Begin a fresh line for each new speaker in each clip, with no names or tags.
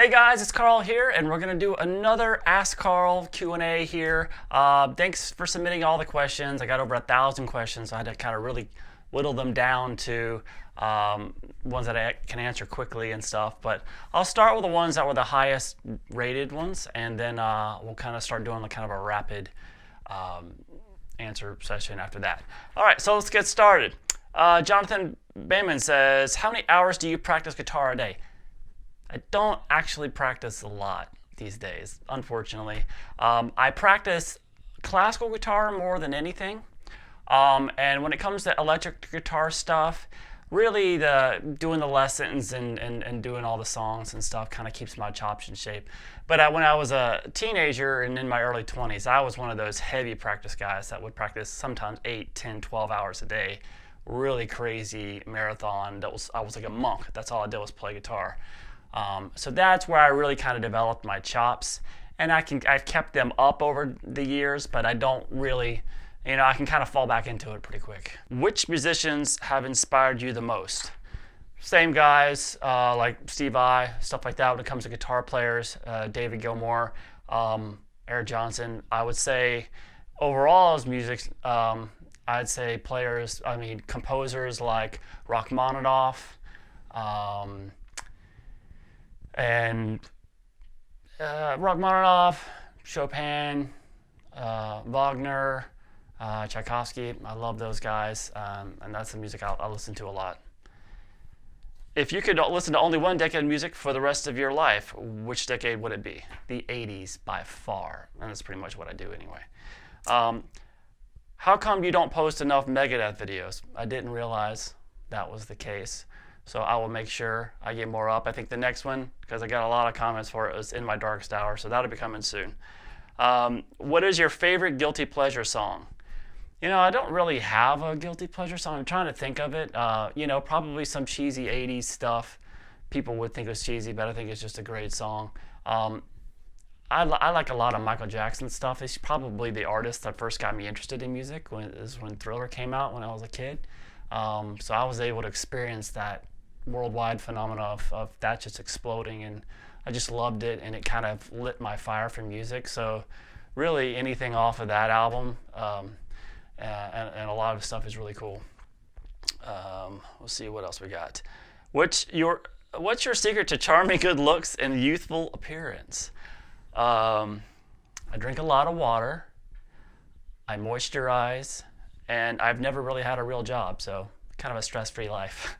Hey guys, it's Carl here, and we're going to do another Ask Carl Q&A here. Thanks for submitting all the questions. I got over 1,000 questions, so I had to kind of really whittle them down to ones that I can answer quickly and stuff. But I'll start with the ones that were the highest rated ones, and then we'll kind of start doing kind of a rapid answer session after that. All right, so let's get started. Jonathan Bayman says, how many hours do you practice guitar a day? I don't actually practice a lot these days, unfortunately. I practice classical guitar more than anything. And when it comes to electric guitar stuff, really doing the lessons and doing all the songs and stuff kind of keeps my chops in shape. But when I was a teenager and in my early 20s, I was one of those heavy practice guys that would practice sometimes 8, 10, 12 hours a day. Really crazy marathon. I was like a monk. That's all I did was play guitar. So that's where I really kind of developed my chops, and I've kept them up over the years, but I don't really, I can kind of fall back into it pretty quick. Which musicians have inspired you the most? Same guys, like Steve Vai, stuff like that when it comes to guitar players, David Gilmour, Eric Johnson. I would say overall as music, I'd say composers like Rachmaninoff, and Rachmaninoff, Chopin, Wagner, Tchaikovsky. I love those guys, and that's the music I listen to a lot. If you could listen to only one decade of music for the rest of your life, which decade would it be? The 80s by far, and that's pretty much what I do anyway. How come you don't post enough Megadeth videos? I didn't realize that was the case. So I will make sure I get more up. I think the next one, because I got a lot of comments for it, was In My Darkest Hour, so that'll be coming soon. What is your favorite guilty pleasure song? I don't really have a guilty pleasure song. I'm trying to think of it. Probably some cheesy 80s stuff. People would think it was cheesy, but I think it's just a great song. I like a lot of Michael Jackson stuff. He's probably the artist that first got me interested in music when Thriller came out when I was a kid. So I was able to experience that worldwide phenomena of that just exploding, and I just loved it, and it kind of lit my fire for music. So really anything off of that album, and a lot of stuff is really cool. We'll see what else we got. What's your secret to charming good looks and youthful appearance? I drink a lot of water, I moisturize, and I've never really had a real job, so kind of a stress-free life.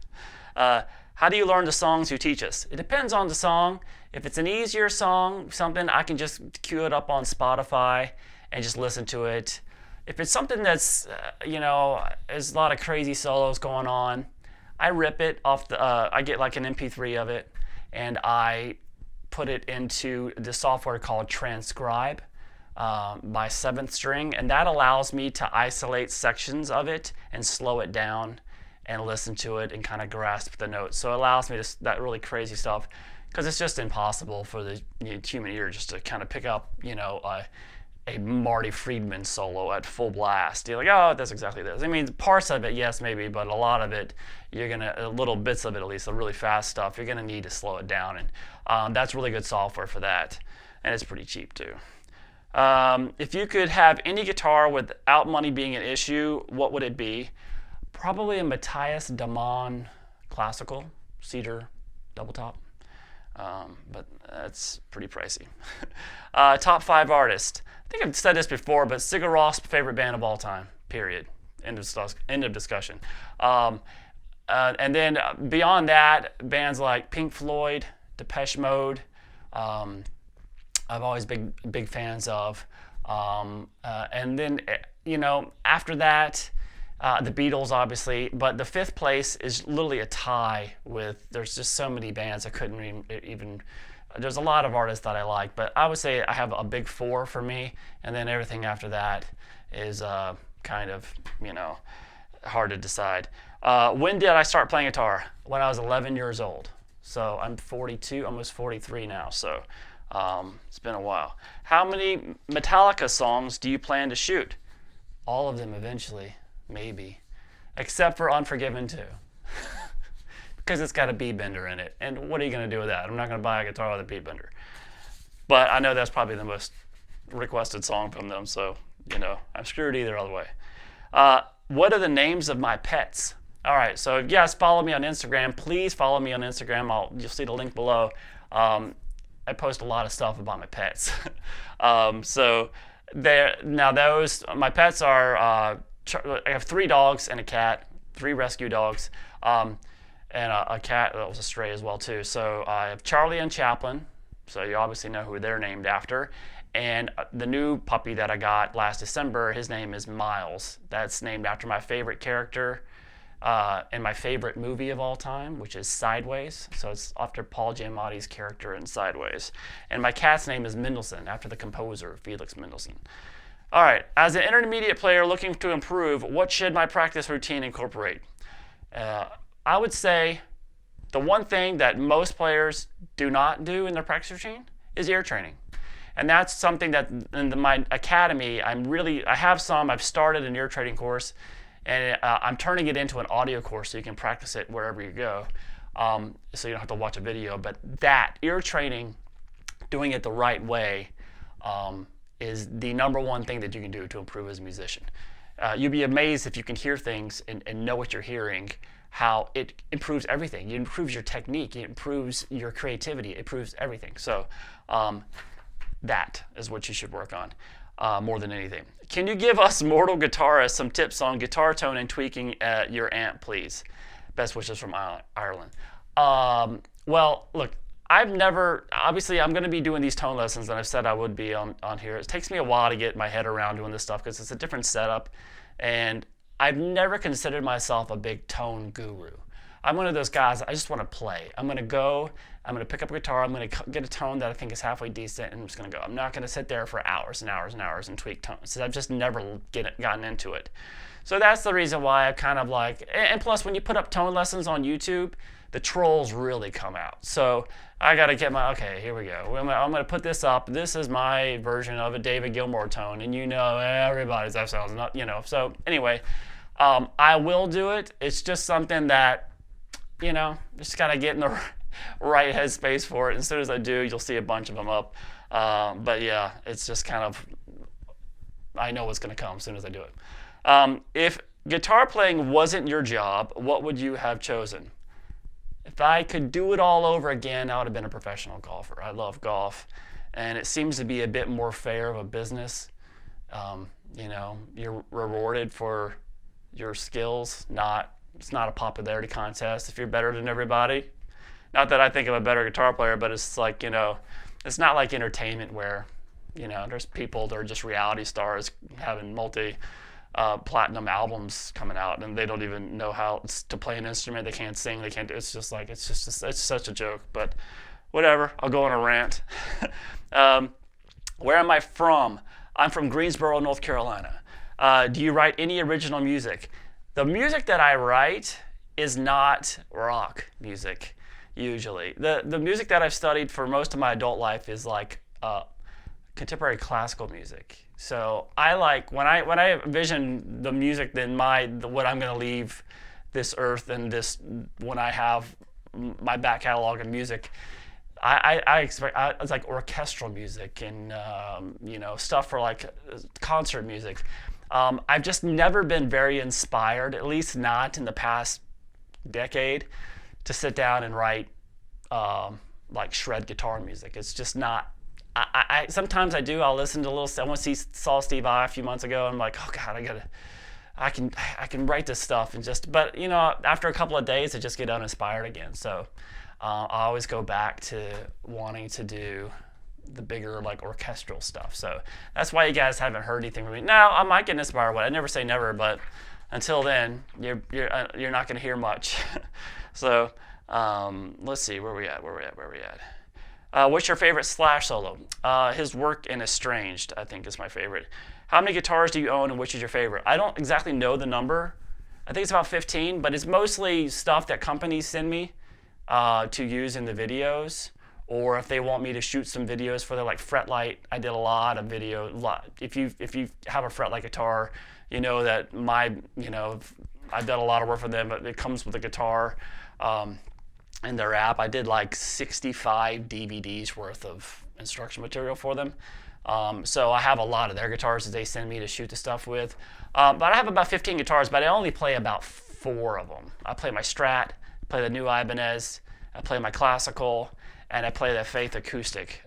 How do you learn the songs you teach us? It depends on the song. If it's an easier song, something, I can just cue it up on Spotify and just listen to it. If it's something that's, there's a lot of crazy solos going on, I rip it off I get like an MP3 of it, and I put it into the software called Transcribe by 7th String, and that allows me to isolate sections of it and slow it down and listen to it and kind of grasp the notes. So it allows me that really crazy stuff, because it's just impossible for the human ear just to kind of pick up, a Marty Friedman solo at full blast. You're like, oh, that's exactly this. I mean, parts of it, yes, maybe, but a lot of it, little bits of it at least, the really fast stuff, you're gonna need to slow it down, and that's really good software for that, and it's pretty cheap too. If you could have any guitar without money being an issue, what would it be? Probably a Matthias Damon classical, cedar double top, but that's pretty pricey. Top 5 artists. I think I've said this before, but Sigur Rós, favorite band of all time, period. End of discussion. And then beyond that, bands like Pink Floyd, Depeche Mode, I've always been big fans of. And then, after that, the Beatles, obviously. But the 5th place is literally a tie there's just so many bands I couldn't even there's a lot of artists that I like, but I would say I have a big 4 for me, and then everything after that is kind of, hard to decide. When did I start playing guitar? When I was 11 years old. So I'm 42, almost 43 now, so it's been a while. How many Metallica songs do you plan to shoot? All of them eventually, maybe, except for Unforgiven 2. because it's got a B bender in it. And what are you going to do with that? I'm not going to buy a guitar with a B bender. But I know that's probably the most requested song from them, so, I'm screwed either other way. What are the names of my pets? All right, so if you guys follow me on Instagram, please follow me on Instagram. You'll see the link below. I post a lot of stuff about my pets. So my pets are, I have 3 dogs and a cat, 3 rescue dogs, and a cat that was a stray as well too. So I have Charlie and Chaplin, so you obviously know who they're named after. And the new puppy that I got last December, his name is Miles. That's named after my favorite character in my favorite movie of all time, which is Sideways. So it's after Paul Giamatti's character in Sideways. And my cat's name is Mendelssohn, after the composer, Felix Mendelssohn. All right, as an intermediate player looking to improve, what should my practice routine incorporate? I would say the one thing that most players do not do in their practice routine is ear training. And that's something that in my academy, I've started an ear training course, and I'm turning it into an audio course so you can practice it wherever you go, so you don't have to watch a video. But that ear training, doing it the right way, is the number one thing that you can do to improve as a musician. You'd be amazed if you can hear things and know what you're hearing, how it improves everything. It improves your technique, it improves your creativity, it improves everything. So that is what you should work on more than anything. Can you give us mortal guitarists some tips on guitar tone and tweaking your amp, please? Best wishes from Ireland. Well, look, obviously I'm going to be doing these tone lessons that I've said I would be on here. It takes me a while to get my head around doing this stuff because it's a different setup, and I've never considered myself a big tone guru. I'm one of those guys, I just want to play. I'm going to pick up a guitar, I'm going to get a tone that I think is halfway decent, and I'm just going to go. I'm not going to sit there for hours and hours and hours and tweak tones. I've just never gotten into it. So that's the reason why I kind of and plus when you put up tone lessons on YouTube, the trolls really come out. So I got to get okay, here we go. I'm going to put this up. This is my version of a David Gilmour tone, and everybody's that sounds not, So anyway, I will do it. It's just something that, just got to get in the right headspace for it. And as soon as I do, you'll see a bunch of them up. But yeah, it's just kind of, I know what's going to come as soon as I do it. If guitar playing wasn't your job, what would you have chosen? If I could do it all over again, I would have been a professional golfer. I love golf, and it seems to be a bit more fair of a business. You're rewarded for your skills, it's not a popularity contest. If you're better than everybody, not that I think I'm a better guitar player, but it's like, it's not like entertainment where, there's people that are just reality stars having platinum albums coming out, and they don't even know how to play an instrument. They can't sing. They can't. It's such a joke. But whatever. I'll go on a rant. Where am I from? I'm from Greensboro, North Carolina. Do you write any original music? The music that I write is not rock music, usually. The music that I've studied for most of my adult life is like contemporary classical music. So I when I envision the music, then what I'm going to leave this earth and when I have my back catalog of music, I expect it's like orchestral music and stuff for like concert music. I've just never been very inspired, at least not in the past decade, to sit down and write like shred guitar music. It's just not. I sometimes I do. I'll listen to I saw Steve Vai a few months ago, and I'm like, oh God, I can write this stuff but after a couple of days, I just get uninspired again. So I always go back to wanting to do the bigger like orchestral stuff. So that's why you guys haven't heard anything from me. Now I might get inspired. I never say never, but until then, you're not going to hear much. So let's see where we at. What's your favorite Slash solo? His work in Estranged, I think, is my favorite. How many guitars do you own, and which is your favorite? I don't exactly know the number. I think it's about 15, but it's mostly stuff that companies send me to use in the videos, or if they want me to shoot some videos for their like Fretlight. I did a lot of video. If you have a Fretlight guitar, you know that I've done a lot of work for them, but it comes with a guitar. in their app. I did like 65 DVDs worth of instruction material for them. So I have a lot of their guitars that they send me to shoot the stuff with. But I have about 15 guitars, but I only play about 4 of them. I play my Strat, play the new Ibanez, I play my classical, and I play the Faith acoustic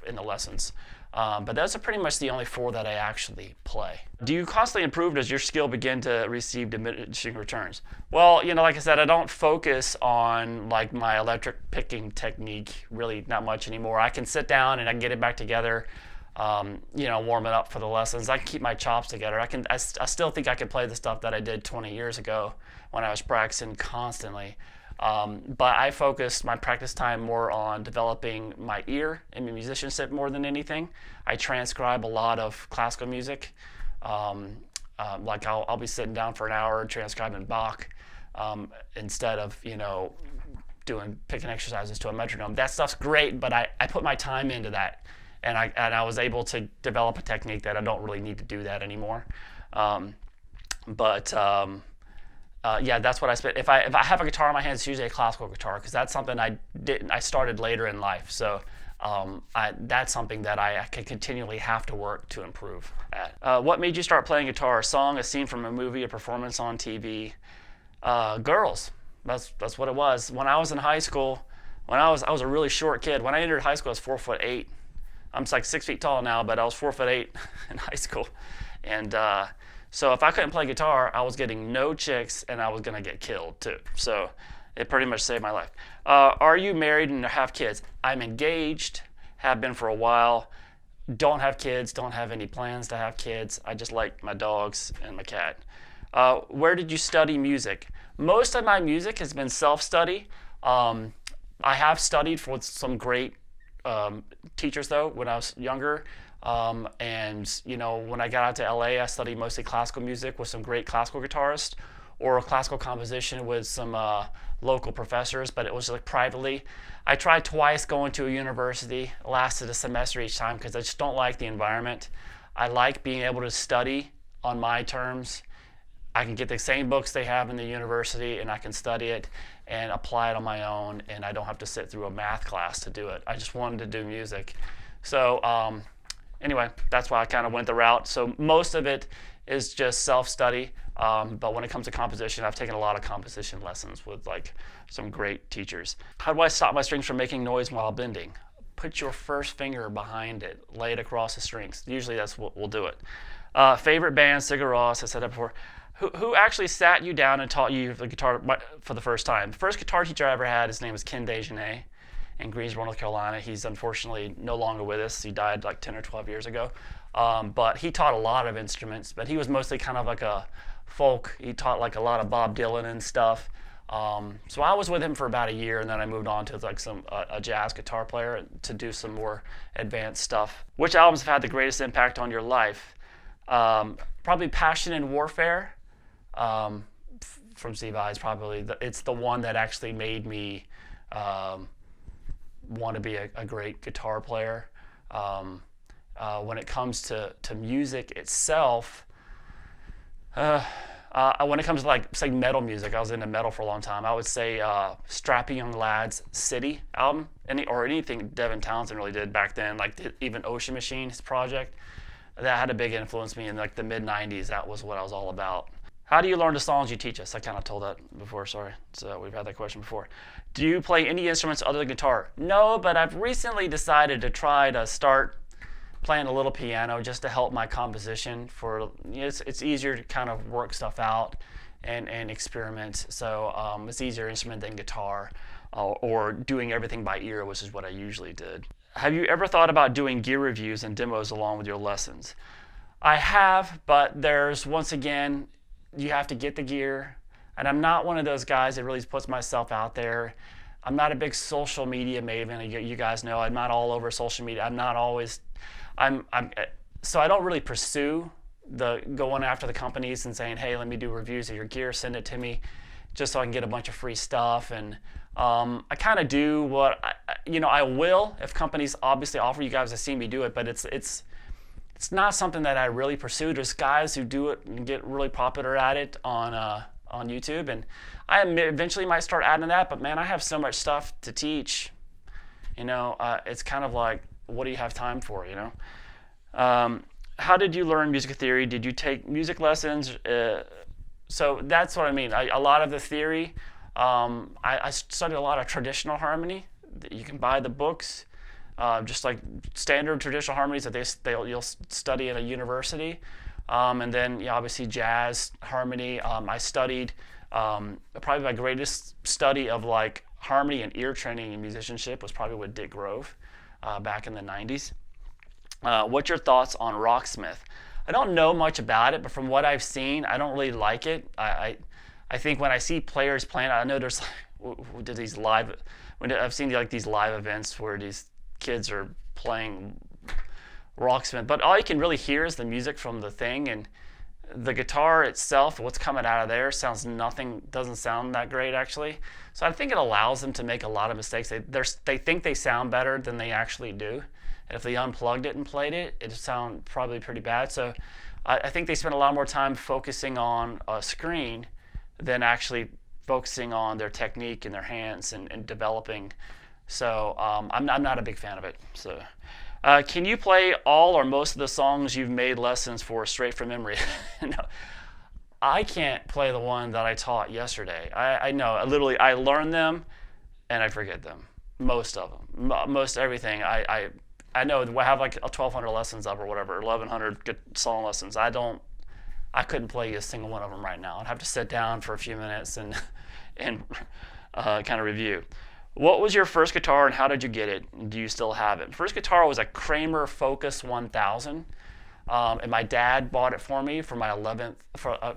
in the lessons. But those are pretty much the only 4 that I actually play. Do you constantly improve? Does your skill begin to receive diminishing returns? Well, like I said, I don't focus on like my electric picking technique really not much anymore. I can sit down and I can get it back together, warm it up for the lessons. I can keep my chops together. I still think I can play the stuff that I did 20 years ago when I was practicing constantly. But I focused my practice time more on developing my ear and my musicianship more than anything. I transcribe a lot of classical music. Like I'll be sitting down for an hour transcribing Bach instead of doing picking exercises to a metronome. That stuff's great, but I put my time into that, and I was able to develop a technique that I don't really need to do that anymore. Yeah, that's what I spent. If I have a guitar in my hands, it's usually a classical guitar because that's something I started later in life. So that's something that I can continually have to work to improve at. What made you start playing guitar? A song, a scene from a movie, a performance on TV? Girls. That's what it was. When I was in high school, I was a really short kid. When I entered high school, I was 4'8". I'm like 6 feet tall now, but I was 4'8" in high school, and so if I couldn't play guitar, I was getting no chicks, and I was gonna get killed too. So it pretty much saved my life. Are you married and have kids? I'm engaged, have been for a while. Don't have kids, don't have any plans to have kids. I just like my dogs and my cat. Where did you study music? Most of my music has been self-study. I have studied for some great teachers though when I was younger. And when I got out to LA, I studied mostly classical music with some great classical guitarists, or classical composition with some local professors, but it was like privately. I tried twice going to a university, lasted a semester each time because I just don't like the environment. I like being able to study on my terms. I can get the same books they have in the university and I can study it and apply it on my own, and I don't have to sit through a math class to do it. I just wanted to do music. So anyway, that's why I kind of went the route. So most of it is just self-study, but when it comes to composition, I've taken a lot of composition lessons with like some great teachers. How do I stop my strings from making noise while bending? Put your first finger behind it, lay it across the strings. Usually that's what will do it. Favorite band, Sigur Rós, I said that before. Who actually sat you down and taught you the guitar for the first time? The first guitar teacher I ever had, his name was Ken Dejanay in Greensboro, North Carolina. He's unfortunately no longer with us. He died like 10 or 12 years ago. But he taught a lot of instruments, but he was mostly kind of like a folk. He taught like a lot of Bob Dylan and stuff. So I was with him for about a year, and then I moved on to like a jazz guitar player to do some more advanced stuff. Which albums have had the greatest impact on your life? Probably Passion and Warfare from Steve Vai. It's the one that actually made me want to be a great guitar player. When it comes to music itself, when it comes to like say metal music, I was into metal for a long time. I would say Strappy Young Lad's City album, or anything Devin Townsend really did back then, like even Ocean Machine, his project, that had a big influence me in like the mid 90s. That was what I was all about. How do you learn the songs you teach us? I kind of told that before, sorry. So we've had that question before. Do you play any instruments other than guitar? No, but I've recently decided to try to start playing a little piano just to help my composition. It's easier to kind of work stuff out and experiment. So it's easier instrument than guitar, or doing everything by ear, which is what I usually did. Have you ever thought about doing gear reviews and demos along with your lessons? I have, but once again, you have to get the gear, and I'm not one of those guys that really puts myself out there. I'm not a big social media maven. You guys know I'm not all over social media. I'm not always. So I don't really pursue going after the companies and saying, hey, let me do reviews of your gear, send it to me, just so I can get a bunch of free stuff. And I kind of do what I will if companies obviously offer. You guys have seen me do it, but it's not something that I really pursue. There's guys who do it and get really popular at it on on YouTube, and I eventually might start adding that. But man, I have so much stuff to teach. It's kind of like, what do you have time for? How did you learn music theory? Did you take music lessons? So that's what I mean. A lot of the theory, I studied a lot of traditional harmony. You can buy the books, just like standard traditional harmonies that you'll study at a university. And then obviously jazz harmony. I studied probably my greatest study of like harmony and ear training and musicianship was probably with Dick Grove back in the 90s. What's your thoughts on Rocksmith? I don't know much about it, but from what I've seen, I don't really like it. I think when I see players playing, I know there's these live. I've seen like these live events where these kids are playing Rocksmith, but all you can really hear is the music from the thing, and the guitar itself, what's coming out of there, doesn't sound that great actually. So I think it allows them to make a lot of mistakes. They think they sound better than they actually do. And if they unplugged it and played it, it'd sound probably pretty bad. So I think they spend a lot more time focusing on a screen than actually focusing on their technique and their hands and developing. So I'm not a big fan of it. So can you play all or most of the songs you've made lessons for straight from memory? No, I can't play the one that I taught yesterday. I know, I learn them and I forget them. Most of them, most everything. I know I have like 1,200 lessons up or whatever, 1,100 good song lessons. I couldn't play a single one of them right now. I'd have to sit down for a few minutes and kind of review. What was your first guitar and how did you get it? Do you still have it? First guitar was a Kramer Focus 1000, and my dad bought it for me for my 11th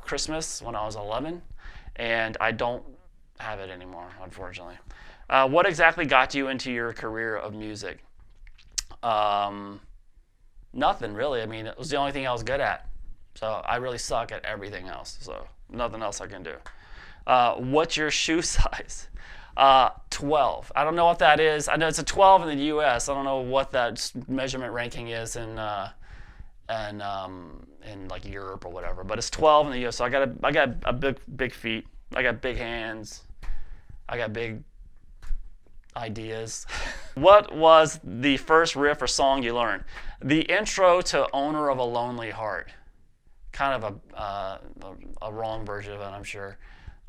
Christmas when I was 11, and I don't have it anymore, unfortunately. What exactly got you into your career of music? Nothing really. I mean, it was the only thing I was good at. So I really suck at everything else. So nothing else I can do. What's your shoe size? 12. I don't know what that is. I know it's a 12 in the U.S. I don't know what that measurement ranking is in like Europe or whatever. But it's 12 in the U.S. So I got a big feet. I got big hands. I got big ideas. What was the first riff or song you learned? The intro to Owner of a Lonely Heart. Kind of a wrong version of it, I'm sure.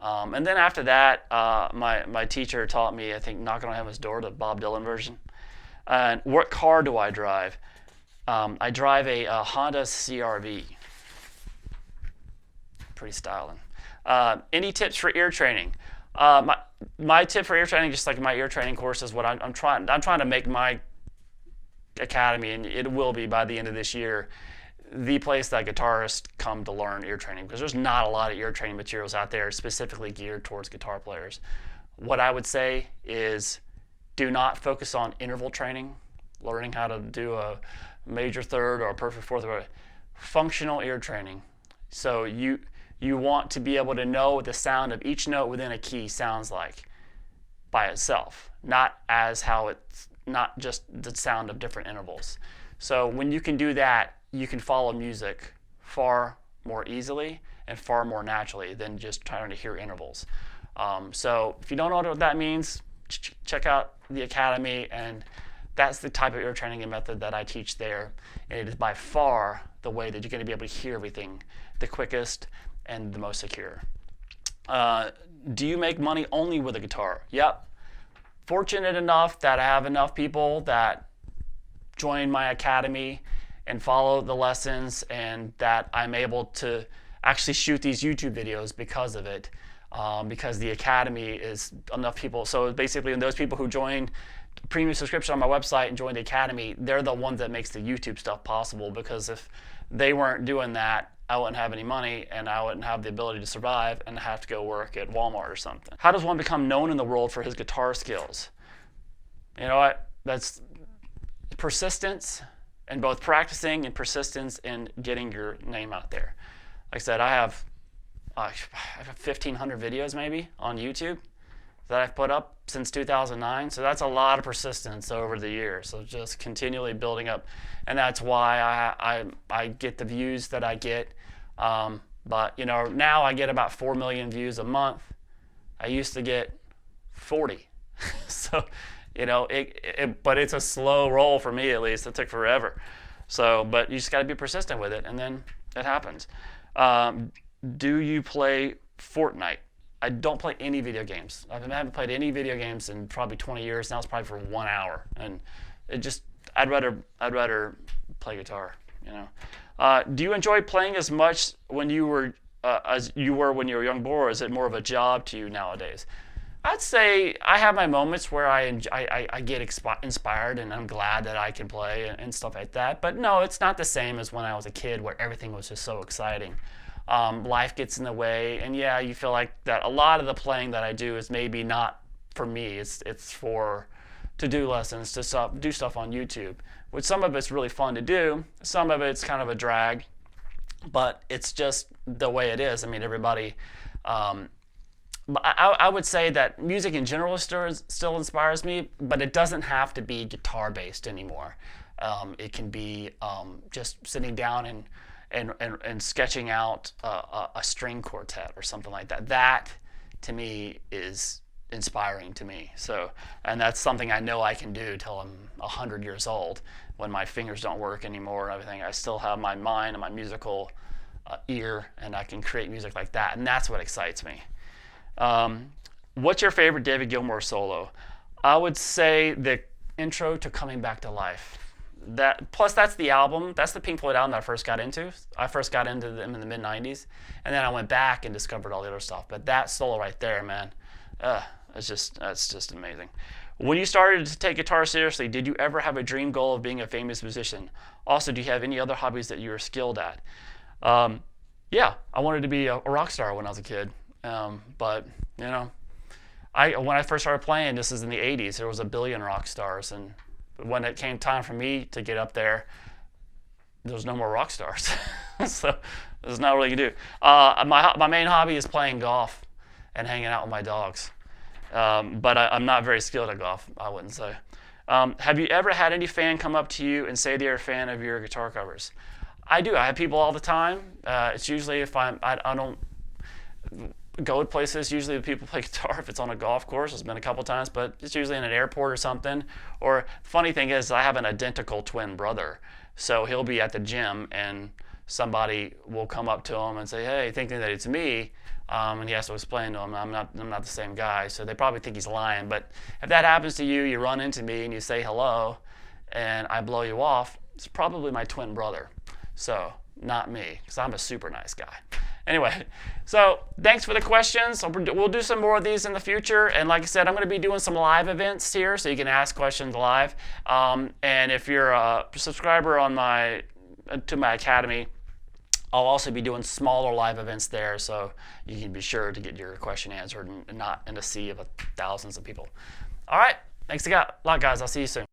And then after that, my teacher taught me, I think, Knocking on Heaven's Door, the Bob Dylan version. And what car do I drive? I drive a Honda CR-V. Pretty styling. Any tips for ear training? My tip for ear training, just like my ear training course, is what I'm trying to make my academy, and it will be by the end of this year, the place that guitarists come to learn ear training, because there's not a lot of ear training materials out there specifically geared towards guitar players. What I would say is do not focus on interval training, learning how to do a major third or a perfect fourth, or functional ear training. So you want to be able to know what the sound of each note within a key sounds like by itself, not just the sound of different intervals. So when you can do that, you can follow music far more easily and far more naturally than just trying to hear intervals. So if you don't know what that means, check out the Academy, and that's the type of ear training method that I teach there. And it is by far the way that you're going to be able to hear everything the quickest and the most secure. Do you make money only with a guitar? Yep. Fortunate enough that I have enough people that join my academy and follow the lessons, and that I'm able to actually shoot these YouTube videos because of it, because the academy is enough people. So basically, those people who join premium subscription on my website and join the academy, they're the ones that makes the YouTube stuff possible, because if they weren't doing that, I wouldn't have any money and I wouldn't have the ability to survive and have to go work at Walmart or something. How does one become known in the world for his guitar skills? You know what? That's persistence, and both practicing and persistence in getting your name out there. Like I said, I have 1,500 videos maybe on YouTube that I've put up since 2009. So that's a lot of persistence over the years. So just continually building up. And that's why I get the views that I get. But now I get about 4 million views a month. I used to get 40. So, but it's a slow roll for me, at least. It took forever. So, but you just got to be persistent with it, and then it happens. Do you play Fortnite? I don't play any video games. I haven't played any video games in probably 20 years. Now it's probably for 1 hour, and I'd rather play guitar. Do you enjoy playing as much when you were as you were when you were a young boy, or is it more of a job to you nowadays? I'd say I have my moments where I get inspired, and I'm glad that I can play and stuff like that. But no, it's not the same as when I was a kid, where everything was just so exciting. Life gets in the way, and yeah, you feel like that a lot of the playing that I do is maybe not for me. It's for to-do lessons, to do stuff on YouTube, which some of it's really fun to do. Some of it's kind of a drag, but it's just the way it is. I mean, everybody. I would say that music in general still inspires me, but it doesn't have to be guitar-based anymore. It can be just sitting down and sketching out a string quartet or something like that. That, to me, is inspiring to me. So, and that's something I know I can do till I'm 100 years old, when my fingers don't work anymore and everything. I still have my mind and my musical ear, and I can create music like that, and that's what excites me. What's your favorite David Gilmour solo? I would say the intro to Coming Back to Life. Plus that's the album. That's the Pink Floyd album that I first got into. I first got into them in the mid-90s, and then I went back and discovered all the other stuff. But that solo right there, man, that's just amazing. When you started to take guitar seriously, did you ever have a dream goal of being a famous musician? Also, do you have any other hobbies that you were skilled at? Yeah, I wanted to be a rock star when I was a kid. But when I first started playing, this is in the 80s, there was a billion rock stars, and when it came time for me to get up there was no more rock stars. So there's not really you can do. My main hobby is playing golf and hanging out with my dogs. But I'm not very skilled at golf, I wouldn't say. Have you ever had any fan come up to you and say they're a fan of your guitar covers? I do. I have people all the time. It's usually if I don't go to places, usually the people play guitar if it's on a golf course. It's been a couple times, but it's usually in an airport or something. Or funny thing is, I have an identical twin brother, so he'll be at the gym and somebody will come up to him and say, "Hey," thinking that it's me, and he has to explain to him, I'm not the same guy. So they probably think he's lying. But if that happens to you, you run into me and you say hello, and I blow you off, it's probably my twin brother. So not me, because I'm a super nice guy. Anyway, so thanks for the questions. We'll do some more of these in the future. And like I said, I'm going to be doing some live events here, so you can ask questions live. And if you're a subscriber to my academy, I'll also be doing smaller live events there, so you can be sure to get your question answered and not in a sea of thousands of people. All right, thanks a lot, guys. I'll see you soon.